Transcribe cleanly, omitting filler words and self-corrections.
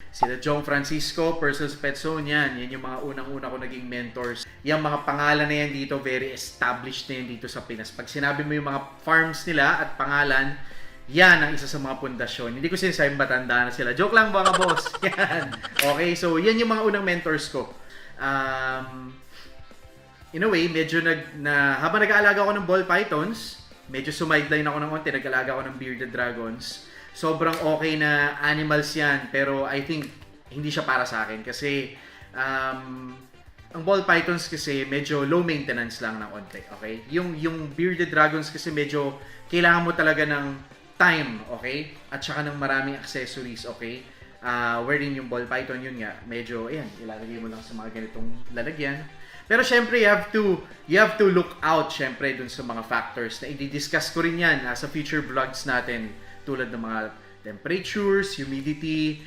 Sila Jong Francisco, Persos Petson, yan yung mga unang-una ko naging mentors. Yung mga pangalan na yan dito, very established na yan dito sa Pinas. Pag sinabi mo yung mga farms nila at pangalan, yan ang isa sa mga pundasyon. Hindi ko sinasabing matanda na sila. Joke lang mga boss. Yan. Okay, so yan yung mga unang mentors ko. In a way, medyo habang nag-aalaga ako ng ball pythons, medyo sumideline ako ng konti, nag-aalaga ako ng bearded dragons. Sobrang okay na animals yan, pero I think hindi siya para sa akin kasi ang ball pythons kasi medyo low maintenance lang ng konti, okay? Yung bearded dragons kasi medyo kailangan mo talaga ng time, okay? At saka ng maraming accessories, okay? Wherein yung ball python, yun nga, medyo, ayan, ilalagay mo lang sa mga ganitong lalagyan. Pero syempre, you have to look out syempre dun sa mga factors na i-discuss ko rin yan sa future vlogs natin tulad ng mga temperatures, humidity,